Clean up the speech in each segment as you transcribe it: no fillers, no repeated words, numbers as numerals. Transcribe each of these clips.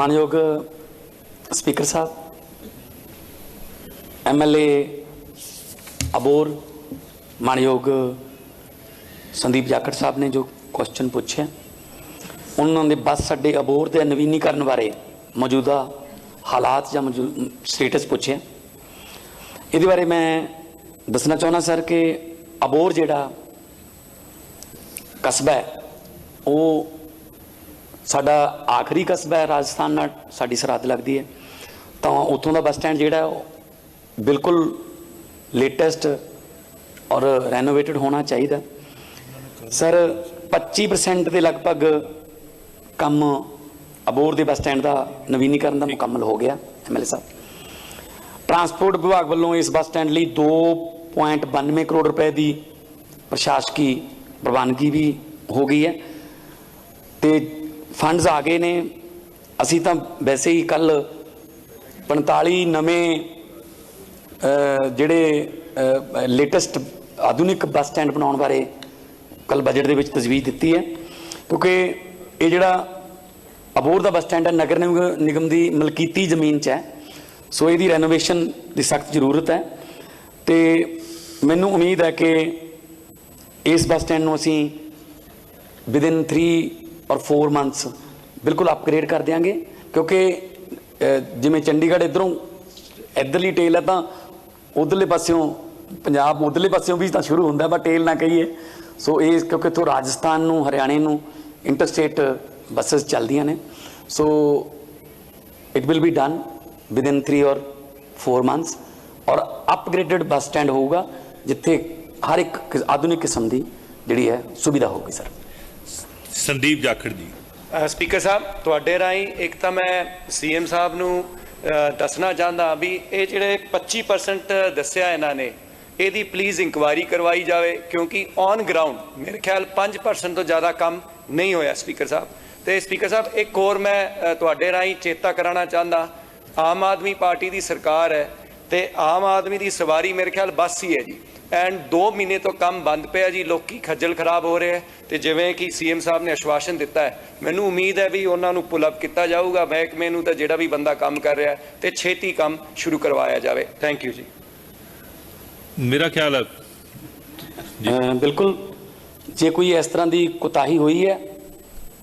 मानयोग speaker साहब, MLA Abor मानयोग Sandeep Jakhar साहब ने जो क्वेश्चन पूछे उन्होंने बस अड्डे अबोर के नवीनीकरण बारे मौजूदा हालात या स्टेटस पूछे। ये बारे मैं दसना चाहना सर कि अबोर जिहड़ा कस्बा है वो साडा आखिरी कस्बा है, राजस्थान नाल साडी सरहद लगती है, तो उत्थों का बस स्टैंड जिहड़ा बिल्कुल लेटेस्ट और रेनोवेटेड होना चाहिए। सर 25% के लगभग काम अबोर के बस स्टैंड का नवीनीकरण का मुकम्मल हो गया। MLA साहब ट्रांसपोर्ट विभाग वालों इस बस स्टैंड लिए 2.92 करोड़ रुपए की प्रशासकी प्रवानगी भी हो गई है तो फंड्स आ गए ने। असी तो वैसे ही कल 45 नवे जिहड़े लेटेस्ट आधुनिक बस स्टैंड बनाने बारे कल बजट के तजवीज़ दी है, क्योंकि ये जिहड़ा अबोर का बस स्टैंड है नगर निगम की मलकीती जमीन च है, सो ये रेनोवेशन की सख्त जरूरत है। तो मैनू उम्मीद है कि इस बस स्टैंड को असी विदिन 3 और 4 मंथ्स बिल्कुल अपग्रेड कर देंगे, क्योंकि जिमें चंडीगढ़ इधरों इधरली टेल है तो उधरले पास्यों पंजाब उधरले पास्यों भी तो शुरू होंदा, बट टेल ना कहिए। सो ये क्योंकि इत्थों राजस्थान नूं हरियाणे नूं इंटरस्टेट बसेस चलदियां ने, so it will be done within 3 और 4 मंथ्स और अपग्रेडेड बस स्टैंड होगा जिथे हर एक आधुनिक किस्म की जिहड़ी है सुविधा होगी। सर संदीप जाखड़ जी। स्पीकर साहब तुहाडे राही एक तो मैं CM साहब नूं दसना चाहता भी ये जिहड़े 25% दस्सिया इन्हां ने यदी प्लीज़ इंक्वायरी करवाई जाए, क्योंकि ऑन ग्राउंड मेरे ख्याल 5% तो ज़्यादा काम नहीं होया। स्पीकर साहब तो स्पीकर साहब एक होर मैं तुहाडे राही चेता कराना चाहता, आम आदमी पार्टी की सरकार है तो आम आदमी की सवारी मेरे ख्याल बस ही है जी, एंड 2 महीने तो काम बंद पिया जी, लोग खज्जल खराब हो रहे हैं। तो जिवें कि CM साहब ने आश्वासन दिता है, मैनू उम्मीद है भी उन्होंने पुल अप किया जाऊगा, महकमे नूं तो जिहड़ा भी बंदा काम कर रहा है तो छेती काम शुरू करवाया जाए। थैंक यू जी। मेरा ख्याल है बिल्कुल जे कोई इस तरह की कोताही हुई है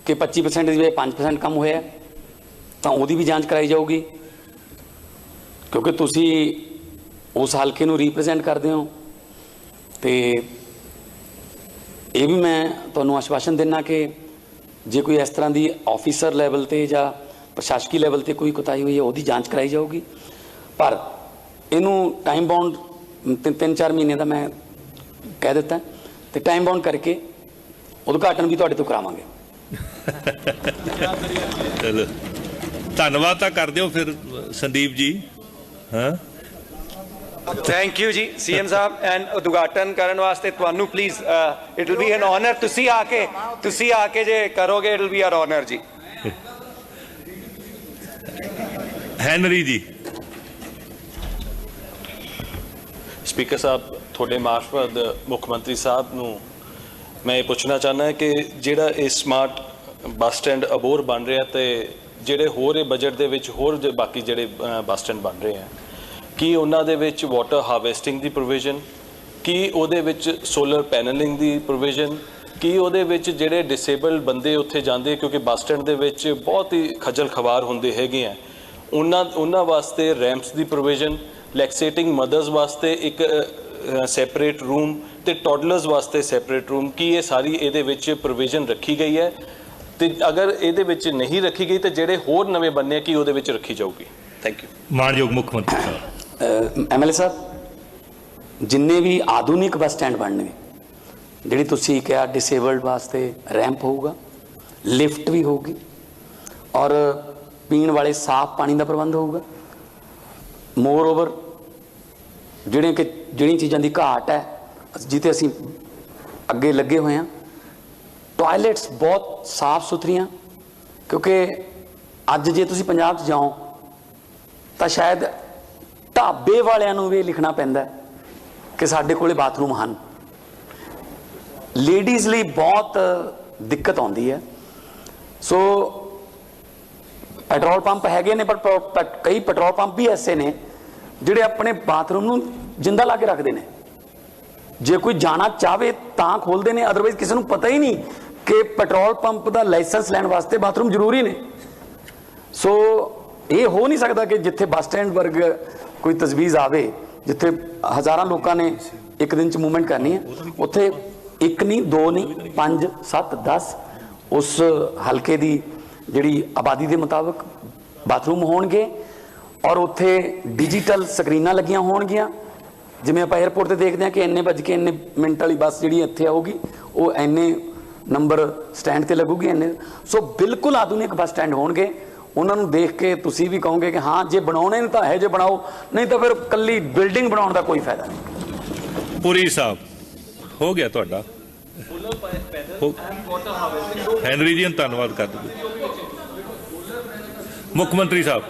कि 25% की 5% कम होया तो वो भी जांच कराई जाऊगी, क्योंकि तुसी उस हल्के नूं रिप्रजेंट करते हो। तो ये भी मैं तुहानूं आश्वासन देना कि जे कोई इस तरह की ऑफिसर लैवल पर या प्रशासकी लैवल पर कोई कोताही हुई है वो जांच कराई जाऊगी, पर इनू टाइम बाउंड 3-4 महीने का मैं कह दिता तो टाइम बाउंड करके उद्घाटन भी तुहाडे तो करावांगे। चलो धन्यवाद तो कर दिओ फिर संदीप जी। हाँ थैंक यू जी CM साहब, एंड उद्घाटन करने वास्ते तुहानू please it will be an honour, तुसी आके जे करोगे it will be our honour जी। हैनरी जी। स्पीकर साहब थोड़े मार्फत मुख्यमंत्री साहब नूं मैं ये पूछना चाहना है कि जिहड़ा ये स्मार्ट बस स्टैंड अबोर बन रहा तो जिहड़े होर बजट दे विच होर बाकी जिहड़े बस स्टैंड बन रहे हैं कि उन्हां दे विच वाटर हार्वेस्टिंग दी प्रोविजन, कि उहदे विच सोलर पैनलिंग दी प्रोविजन, कि उहदे विच जिहड़े डिसेबल्ड बंदे उत्थे जांदे क्योंकि बस स्टैंड दे विच बहुत ही खजल खवार हुंदे हैगे हैं उन्हां वास्ते रैंप्स दी प्रोविजन, लैक्सेटिंग मदर्स वास्ते एक सैपरेट रूम तो टॉडलर्स वास्ते सैपरेट रूम, कि ये सारी ये प्रोविजन रखी गई है। तो अगर ये नहीं रखी गई तो जेडे होर नवे बनने कि उहदे विच रखी जाऊगी। Thank you. मानयोग मुख्यमंत्री साहब। MLA साहब जिन्ने भी आधुनिक बस स्टैंड बनने जिहड़ी तुसीं कहा डिसेबल्ड वास्ते रैंप होगा, लिफ्ट भी होगी और पीण वाले साफ पानी का प्रबंध होगा। मोर ओवर जिहड़ी चीज़ों की घाट है जिते असीं अगे लगे हुए हैं, टॉयलेट्स बहुत साफ सुथरियां, क्योंकि अज जे तुसीं पंजाब जाओ तो शायद ढाबे वालियां नूं भी लिखना पैंदा कि साडे कोले बाथरूम हैं। लेडीज़ लिए बहुत दिक्कत आउंदी है। सो ਪੈਟਰੋਲ ਪੰਪ ਹੈਗੇ ਨੇ, ਪਰ ਕਈ ਪੈਟਰੋਲ ਪੰਪ ਵੀ ਐਸੇ ਨੇ ਜਿਹੜੇ ਆਪਣੇ ਬਾਥਰੂਮ ਨੂੰ ਜਿੰਦਾ ਲਾ ਕੇ ਰੱਖਦੇ ਨੇ। ਜੇ ਕੋਈ ਜਾਣਾ ਚਾਹਵੇ ਤਾਂ ਖੋਲਦੇ ਨੇ, ਅਦਰਵਾਈਜ਼ ਕਿਸੇ ਨੂੰ ਪਤਾ ਹੀ ਨਹੀਂ ਕਿ ਪੈਟਰੋਲ ਪੰਪ ਦਾ ਲਾਇਸੈਂਸ ਲੈਣ ਵਾਸਤੇ ਬਾਥਰੂਮ ਜ਼ਰੂਰੀ ਨੇ। ਸੋ ਇਹ ਹੋ ਨਹੀਂ ਸਕਦਾ ਕਿ ਜਿੱਥੇ ਬੱਸ ਸਟੈਂਡ ਵਰਗ ਕੋਈ ਤਜਵੀਜ਼ ਆਵੇ, ਜਿੱਥੇ ਹਜ਼ਾਰਾਂ ਲੋਕਾਂ ਨੇ ਇੱਕ ਦਿਨ 'ਚ ਮੂਵਮੈਂਟ ਕਰਨੀ ਹੈ, ਉੱਥੇ ਇੱਕ ਨਹੀਂ, ਦੋ ਨਹੀਂ, 5, 7, 10 ਉਸ ਹਲਕੇ ਦੀ ਜਿਹੜੀ ਆਬਾਦੀ ਦੇ ਮੁਤਾਬਕ ਬਾਥਰੂਮ ਹੋਣਗੇ, ਔਰ ਉੱਥੇ ਡਿਜੀਟਲ ਸਕਰੀਨਾਂ ਲੱਗੀਆਂ ਹੋਣਗੀਆਂ। ਜਿਵੇਂ ਆਪਾਂ 에ਅਰਪੋਰਟ ਤੇ ਦੇਖਦੇ ਹਾਂ ਕਿ ਇੰਨੇ ਵੱਜ ਕੇ ਇੰਨੇ ਮਿੰਟ ਵਾਲੀ ਬੱਸ ਜਿਹੜੀ ਇੱਥੇ ਆਊਗੀ, ਉਹ ਇੰਨੇ ਨੰਬਰ ਸਟੈਂਡ ਤੇ ਲੱਗੂਗੀ ਇੰਨੇ। ਸੋ ਬਿਲਕੁਲ ਆਧੁਨਿਕ ਬੱਸ ਸਟੈਂਡ ਹੋਣਗੇ। ਉਹਨਾਂ ਨੂੰ ਦੇਖ ਕੇ ਤੁਸੀਂ ਵੀ ਕਹੋਗੇ ਕਿ ਹਾਂ, ਜੇ ਬਣਾਉਣੇ ਨੇ ਤਾਂ ਇਹੋ ਜਿਹੇ ਬਣਾਓ, ਨਹੀਂ ਤਾਂ ਫਿਰ ਕੱਲੀ ਬਿਲਡਿੰਗ ਬਣਾਉਣ ਦਾ ਕੋਈ ਫਾਇਦਾ ਨਹੀਂ। ਪੁਰੀ ਸਾਹਿਬ ਹੋ ਗਿਆ ਤੁਹਾਡਾ। ਹੈਨਰੀ ਜੀ, ਧੰਨਵਾਦ ਕਰ ਦਿਓ। ਮੁੱਖ ਮੰਤਰੀ ਸਾਹਿਬ,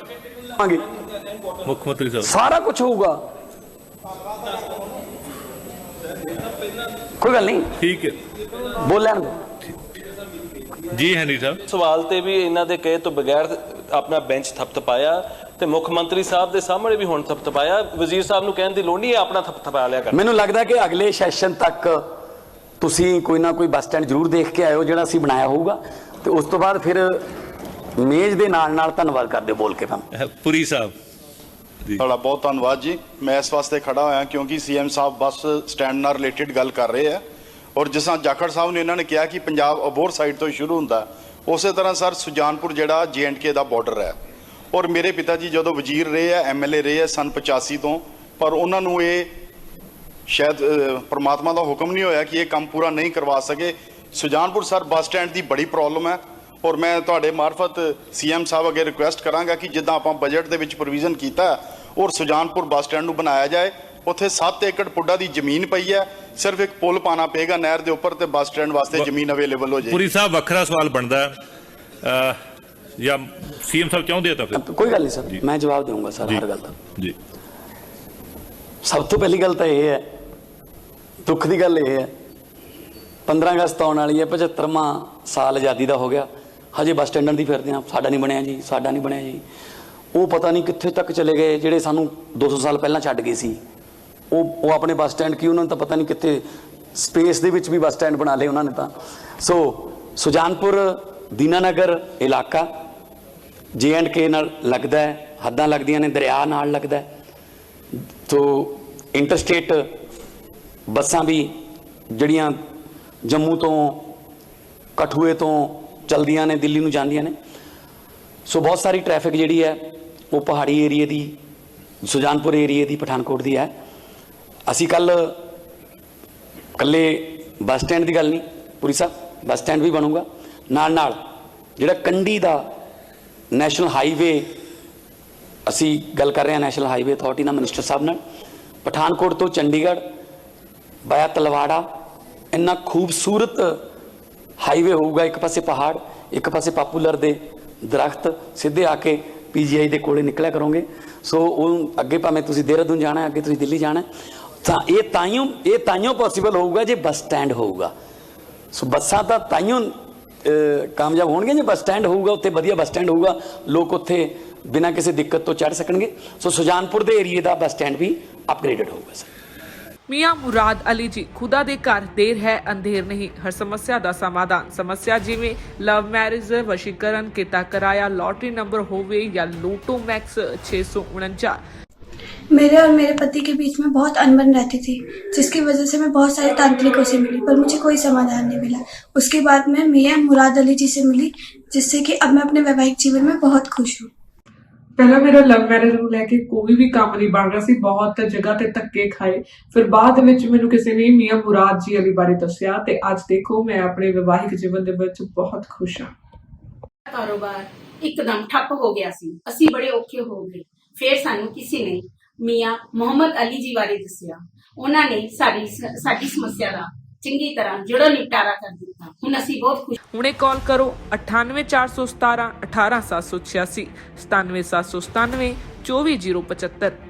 ਮੁੱਖ ਮੰਤਰੀ ਸਾਹਿਬ, ਸਾਰਾ ਕੁਝ ਹੋਊਗਾ, ਕੋਈ ਗੱਲ ਨਹੀਂ, ਠੀਕ ਹੈ ਬੋਲ ਲੈਣ ਦਿਓ ਜੀ। ਹੈਨਰੀ ਸਾਹਿਬ, ਸਵਾਲ ਤੇ ਵੀ ਇਹਨਾਂ ਦੇ ਕਹੇ ਤੋਂ ਬਗੈਰ ਆਪਣਾ ਬੈਂਚ ਥਪਥਪਾਇਆ ਤੇ ਮੁੱਖ ਮੰਤਰੀ ਸਾਹਿਬ ਦੇ ਸਾਹਮਣੇ ਵੀ ਹੁਣ ਥਪਥਪਾਇਆ। ਵਜ਼ੀਰ ਸਾਹਿਬ ਨੂੰ ਕਹਿਣ ਦੀ ਲੋੜ ਨਹੀਂ, ਆਪਣਾ ਥਪਥਪਾ ਲਿਆ ਕਰ। ਮੈਨੂੰ ਲੱਗਦਾ ਕਿ ਅਗਲੇ ਸੈਸ਼ਨ ਤੱਕ ਤੁਸੀਂ ਕੋਈ ਨਾ ਕੋਈ ਬੱਸ ਸਟੈਂਡ ਜ਼ਰੂਰ ਦੇਖ ਕੇ ਆਇਓ ਜਿਹੜਾ ਅਸੀਂ ਬਣਾਇਆ ਹੋਊਗਾ, ਤੇ ਉਸ ਤੋਂ ਬਾਅਦ ਫਿਰ ਮੇਜ਼ ਦੇ ਨਾਲ ਨਾਲ ਧੰਨਵਾਦ ਕਰਦੇ ਬੋਲ ਕੇ। ਪੁਰੀ ਸਾਹਿਬ ਤੁਹਾਡਾ ਬਹੁਤ ਧੰਨਵਾਦ ਜੀ। ਮੈਂ ਇਸ ਵਾਸਤੇ ਖੜਾ ਹੋਇਆ ਕਿਉਂਕਿ ਸੀਐਮ ਸਾਹਿਬ ਬੱਸ ਸਟੈਂਡ ਨਾਲ ਰਿਲੇਟਡ ਗੱਲ ਕਰ ਰਹੇ ਆ, ਔਰ ਜਿਸ ਤਰ੍ਹਾਂ ਜਾਖੜ ਸਾਹਿਬ ਨੇ ਇਹਨਾਂ ਨੇ ਕਿਹਾ ਕਿ ਪੰਜਾਬ ਅਬੋਹਰ ਸਾਈਡ ਤੋਂ ਸ਼ੁਰੂ ਹੁੰਦਾ, ਉਸੇ ਤਰ੍ਹਾਂ ਸਰ ਸੁਜਾਨਪੁਰ ਜਿਹੜਾ J&K ਦਾ ਬਾਰਡਰ ਹੈ, ਔਰ ਮੇਰੇ ਪਿਤਾ ਜੀ ਜਦੋਂ ਵਜ਼ੀਰ ਰਹੇ ਆ, MLA ਰਹੇ ਆ ਸਨ 85 ਤੋਂ, ਪਰ ਉਹਨਾਂ ਨੂੰ ਇਹ ਸ਼ਾਇਦ ਪਰਮਾਤਮਾ ਦਾ ਹੁਕਮ ਨਹੀਂ ਹੋਇਆ ਕਿ ਇਹ ਕੰਮ ਪੂਰਾ ਨਹੀਂ ਕਰਵਾ ਸਕੇ। ਸੁਜਾਨਪੁਰ ਸਰ ਬੱਸ ਸਟੈਂਡ ਦੀ ਬੜੀ ਪ੍ਰੋਬਲਮ ਹੈ, ਔਰ ਮੈਂ ਤੁਹਾਡੇ ਮਾਰਫਤ ਸੀਐਮ ਸਾਹਿਬ ਅੱਗੇ ਰਿਕੁਐਸਟ ਕਰਾਂਗਾ ਕਿ ਜਿੱਦਾਂ ਆਪਾਂ ਬਜਟ ਦੇ ਵਿੱਚ ਪ੍ਰੋਵੀਜ਼ਨ ਕੀਤਾ ਔਰ ਸੁਜਾਨਪੁਰ ਬੱਸ ਸਟੈਂਡ ਨੂੰ ਬਣਾਇਆ ਜਾਏ। ਉੱਥੇ 7 ਏਕੜ ਪੁੱਡਾ ਦੀ ਜ਼ਮੀਨ ਪਈ ਹੈ, ਸਿਰਫ ਇੱਕ ਪੁਲ ਪਾਣਾ ਪਏਗਾ ਨਹਿਰ ਦੇ ਉੱਪਰ ਤੇ ਬੱਸ ਸਟੈਂਡ ਵਾਸਤੇ ਜ਼ਮੀਨ ਅਵੇਲੇਬਲ ਹੋ ਜਾਏ। ਪੁਰੀ ਸਾਹਿਬ, ਵੱਖਰਾ ਸਵਾਲ ਬਣਦਾ ਜਾਂ ਸੀਐਮ ਸਾਹਿਬ ਚਾਹੁੰਦੇ ਆ ਤਾਂ ਫਿਰ ਕੋਈ ਗੱਲ ਨਹੀਂ ਸਰ, ਮੈਂ ਜਵਾਬ ਦੇਵਾਂਗਾ ਸਰ ਹਰ ਗੱਲ ਦਾ ਜੀ। ਸਭ ਤੋਂ ਪਹਿਲੀ ਗੱਲ ਤਾਂ ਇਹ ਹੈ, ਦੁੱਖ ਦੀ ਗੱਲ ਇਹ ਹੈ, 15 ਅਗਸਤ ਆਉਣ ਵਾਲੀ ਹੈ, 75ਵਾਂ ਸਾਲ ਆਜ਼ਾਦੀ ਦਾ ਹੋ ਗਿਆ, ਹਜੇ ਬੱਸ ਸਟੈਂਡਾਂ ਦੀ ਫਿਰਦੇ ਆ, ਸਾਡਾ ਨਹੀਂ ਬਣਿਆ ਜੀ, ਸਾਡਾ ਨਹੀਂ ਬਣਿਆ ਜੀ। ਉਹ ਪਤਾ ਨਹੀਂ ਕਿੱਥੇ ਤੱਕ ਚਲੇ ਗਏ ਜਿਹੜੇ ਸਾਨੂੰ 200 ਸਾਲ ਪਹਿਲਾਂ ਛੱਡ ਗਏ ਸੀ। ਉਹ ਆਪਣੇ ਬੱਸ ਸਟੈਂਡ ਕੀ, ਉਹਨਾਂ ਨੂੰ ਤਾਂ ਪਤਾ ਨਹੀਂ ਕਿੱਥੇ ਸਪੇਸ ਦੇ ਵਿੱਚ ਵੀ ਬੱਸ ਸਟੈਂਡ ਬਣਾ ਲਏ ਉਹਨਾਂ ਨੇ ਤਾਂ। ਸੋ ਸੁਜਾਨਪੁਰ ਦੀਨਾਨਗਰ ਇਲਾਕਾ J&K ਨਾਲ ਲੱਗਦਾ ਹੈ, ਹੱਦਾਂ ਲੱਗਦੀਆਂ ਨੇ, ਦਰਿਆ ਨਾਲ ਲੱਗਦਾ ਹੈ। ਸੋ ਇੰਟਰਸਟੇਟ ਬੱਸਾਂ ਵੀ ਜਿਹੜੀਆਂ ਜੰਮੂ ਤੋਂ ਕਠੂਏ ਤੋਂ ਚਲਦੀਆਂ ਨੇ, ਦਿੱਲੀ ਨੂੰ ਜਾਂਦੀਆਂ ਨੇ। ਸੋ ਬਹੁਤ ਸਾਰੀ ਟ੍ਰੈਫਿਕ ਜਿਹੜੀ ਹੈ ਉਹ ਪਹਾੜੀ ਏਰੀਏ ਦੀ, ਸੁਜਾਨਪੁਰ ਏਰੀਏ ਦੀ, ਪਠਾਨਕੋਟ ਦੀ ਹੈ। ਅਸੀਂ ਕੱਲੇ ਬੱਸ ਸਟੈਂਡ ਦੀ ਗੱਲ ਨਹੀਂ, ਪੁਰੀ ਸਾਹਿਬ, ਬੱਸ ਸਟੈਂਡ ਵੀ ਬਣੂਗਾ, ਨਾਲ ਨਾਲ ਜਿਹੜਾ ਕੰਢੀ ਦਾ ਨੈਸ਼ਨਲ ਹਾਈਵੇ, ਅਸੀਂ ਗੱਲ ਕਰ ਰਹੇ ਹਾਂ ਨੈਸ਼ਨਲ ਹਾਈਵੇ ਅਥਾਰਟੀ ਨਾਲ, ਮਿਨਿਸਟਰ ਸਾਹਿਬ ਨਾਲ, ਪਠਾਨਕੋਟ ਤੋਂ ਚੰਡੀਗੜ੍ਹ ਬਾਇਆ ਤਲਵਾੜਾ, ਇੰਨਾ ਖੂਬਸੂਰਤ ਹਾਈਵੇ ਹੋਊਗਾ। ਇੱਕ ਪਾਸੇ ਪਹਾੜ, ਇੱਕ ਪਾਸੇ ਪਾਪੂਲਰ ਦੇ ਦਰਖਤ, ਸਿੱਧੇ ਆ ਕੇ PGI ਦੇ ਕੋਲੇ ਨਿਕਲਿਆ ਕਰੋਗੇ। ਸੋ ਉਹ ਅੱਗੇ ਭਾਵੇਂ ਤੁਸੀਂ ਦੇਹਰਾਦੂਨ ਜਾਣਾ, ਅੱਗੇ ਤੁਸੀਂ ਦਿੱਲੀ ਜਾਣਾ, ਤਾਂ ਇਹ ਤਾਈਓ ਪੋਸੀਬਲ ਹੋਊਗਾ ਜੇ ਬੱਸ ਸਟੈਂਡ ਹੋਊਗਾ। ਸੋ ਬੱਸਾਂ ਤਾਂ ਤਾਈਓ ਕਾਮਯਾਬ ਹੋਣਗੇ ਜੇ ਬੱਸ ਸਟੈਂਡ ਹੋਊਗਾ, ਉੱਥੇ ਵਧੀਆ ਬੱਸ ਸਟੈਂਡ ਹੋਊਗਾ, ਲੋਕ ਉੱਥੇ ਬਿਨਾਂ ਕਿਸੇ ਦਿੱਕਤ ਤੋਂ ਚੜ੍ਹ ਸਕਣਗੇ। ਸੋ ਸੁਜਾਨਪੁਰ ਦੇ ਏਰੀਏ ਦਾ ਬੱਸ ਸਟੈਂਡ ਵੀ ਅਪਗ੍ਰੇਡਡ ਹੋਊਗਾ ਸਰ। मियां मुराद अली जी, खुदा दे घर देर है अंधेर नहीं, हर समस्या का समाधान। समस्या जिमें लव मैरिज, वशीकरण, किता कराया, लॉटरी नंबर होवे या लूटो मैक्स 649। मेरे और मेरे पति के बीच में बहुत अनबन रहती थी, जिसकी वजह से मैं बहुत सारे तांत्रिकों से मिली, पर मुझे कोई समाधान नहीं मिला। उसके बाद मैं मियां मुराद अली जी से मिली, जिससे कि अब मैं अपने वैवाहिक जीवन में बहुत खुश हूँ। ਪਹਿਲਾਂ ਮੇਰਾ ਲਵ ਮੈਰਿਜ ਨੂੰ ਲੈ ਕੇ ਕੋਈ ਵੀ ਕੰਮ ਨਹੀਂ ਬਣ ਰਿਹਾ ਸੀ, ਬਹੁਤ ਜਗ੍ਹਾ ਤੇ ਧੱਕੇ ਖਾਏ। ਫਿਰ ਬਾਅਦ ਵਿੱਚ ਮੈਨੂੰ ਕਿਸੇ ਨੇ ਮੀਆਂ ਮੁਰਾਦ ਜੀ ਅਲੀ ਬਾਰੇ ਦੱਸਿਆ ਤੇ ਅੱਜ ਦੇਖੋ ਮੈਂ ਆਪਣੇ ਵਿਵਾਹਿਕ ਜੀਵਨ ਦੇ ਵਿੱਚ ਬਹੁਤ ਖੁਸ਼ ਹਾਂ। ਕਾਰੋਬਾਰ ਇੱਕਦਮ ਠੱਪ ਹੋ ਗਿਆ ਸੀ, ਅਸੀਂ ਬੜੇ ਔਖੇ ਹੋ ਗਏ। ਫਿਰ ਸਾਨੂੰ ਕਿਸੇ ਨੇ ਮੀਆਂ ਮੁਹੰਮਦ ਅਲੀ ਜੀ ਬਾਰੇ ਦੱਸਿਆ। ਉਹਨਾਂ ਨੇ ਸਾਡੀ ਸਮੱਸਿਆ ਦਾ ਚੰਗੀ ਤਰ੍ਹਾਂ ਜੜੋਂ ਨਿਪਟਾਰਾ ਕਰ ਦਿੱਤਾ। ਹੁਣ ਅਸੀਂ ਬਹੁਤ ਖੁਸ਼। ਹੁਣੇ ਕਾਲ ਕਰੋ 98 417 18786, 97 797 24075।